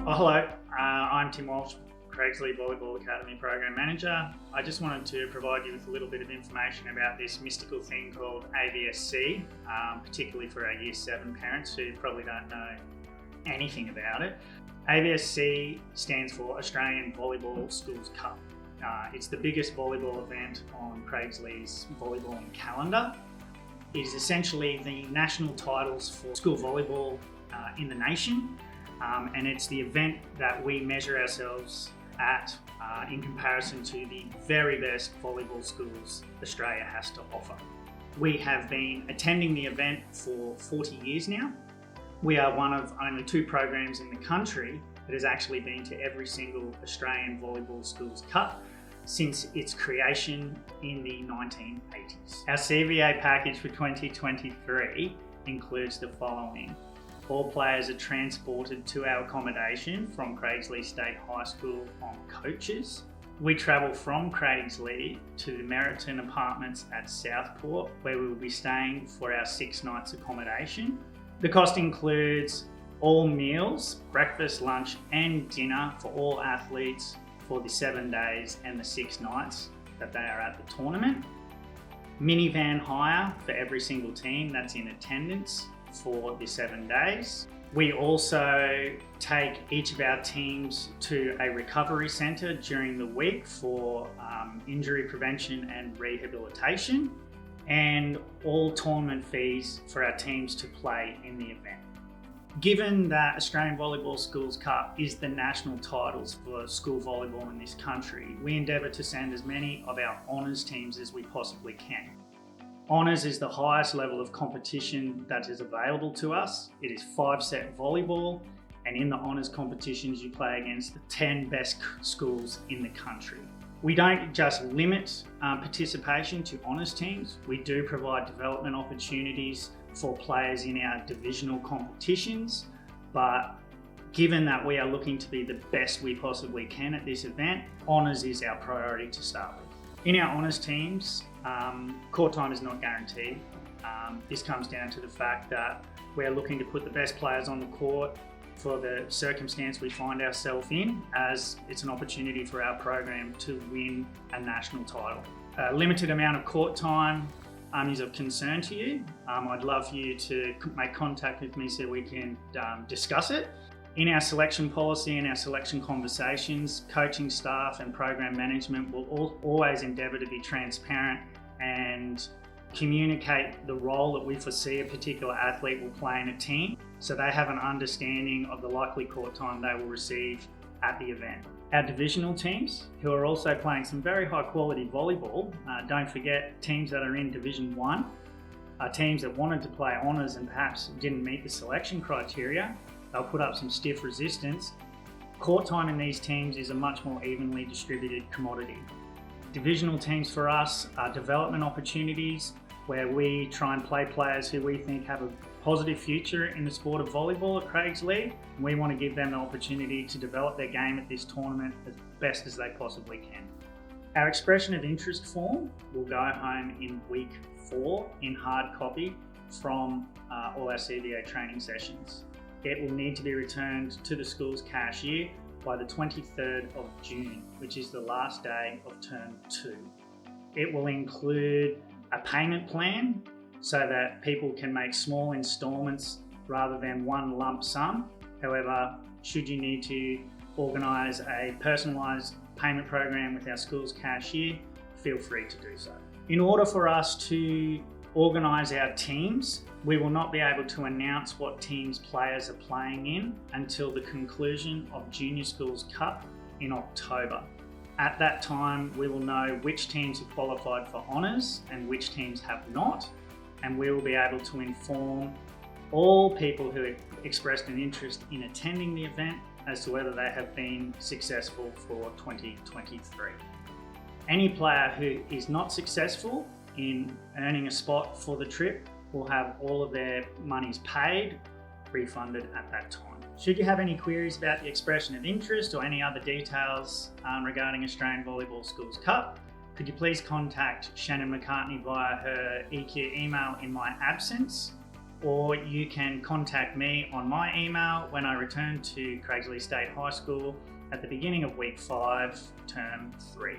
Hello, I'm Tim Walsh, Craigsley Volleyball Academy Program Manager. I just wanted to provide you with a little bit of information about this mystical thing called AVSC, particularly for our Year 7 parents who probably don't know anything about it. AVSC stands for Australian Volleyball Schools Cup. It's the biggest volleyball event on Craigsley's volleyballing calendar. It is essentially the national titles for school volleyball in the nation. And it's the event that we measure ourselves at in comparison to the very best volleyball schools Australia has to offer. We have been attending the event for 40 years now. We are one of only 2 programs in the country that has actually been to every single Australian Volleyball Schools Cup since its creation in the 1980s. Our CVA package for 2023 includes the following. All players are transported to our accommodation from Craigsley State High School on coaches. We travel from Craigsley to the Meriton Apartments at Southport, where we will be staying for our 6 nights accommodation. The cost includes all meals, breakfast, lunch and dinner for all athletes for the 7 days and the 6 nights that they are at the tournament. Minivan hire for every single team that's in attendance for the 7 days. We also take each of our teams to a recovery centre during the week for injury prevention and rehabilitation, and all tournament fees for our teams to play in the event. Given that Australian Volleyball Schools Cup is the national titles for school volleyball in this country, we endeavour to send as many of our honours teams as we possibly can. Honours is the highest level of competition that is available to us. It is 5-set volleyball, and in the honours competitions you play against the 10 best schools in the country. We don't just limit participation to honours teams, we do provide development opportunities for players in our divisional competitions, but given that we are looking to be the best we possibly can at this event, honours is our priority to start with. In our honours teams, court time is not guaranteed. This comes down to the fact that we're looking to put the best players on the court for the circumstance we find ourselves in, as it's an opportunity for our program to win a national title. A limited amount of court time is of concern to you. I'd love for you to make contact with me so we can discuss it. In our selection policy and our selection conversations, coaching staff and program management will always endeavour to be transparent and communicate the role that we foresee a particular athlete will play in a team, so they have an understanding of the likely court time they will receive at the event. Our divisional teams, who are also playing some very high quality volleyball, don't forget teams that are in Division 1, are teams that wanted to play honours and perhaps didn't meet the selection criteria. They'll put up some stiff resistance. Court time in these teams is a much more evenly distributed commodity. Divisional teams for us are development opportunities where we try and play players who we think have a positive future in the sport of volleyball at Craigsley. We want to give them the opportunity to develop their game at this tournament as best as they possibly can. Our expression of interest form will go home in week 4 in hard copy from all our CVA training sessions. It will need to be returned to the school's cashier by the 23rd of June, which is the last day of term 2. It will include a payment plan so that people can make small instalments rather than one lump sum. However, should you need to organise a personalised payment program with our school's cashier, feel free to do so. In order for us to organise our teams, we will not be able to announce what teams players are playing in until the conclusion of Junior Schools Cup in October. At that time, we will know which teams have qualified for honours and which teams have not, and we will be able to inform all people who expressed an interest in attending the event as to whether they have been successful for 2023. Any player who is not successful in earning a spot for the trip will have all of their monies paid, refunded at that time. Should you have any queries about the expression of interest or any other details regarding Australian Volleyball Schools Cup, could you please contact Shannon McCartney via her EQ email in my absence, or you can contact me on my email when I return to Craigsley State High School at the beginning of week 5, term 3.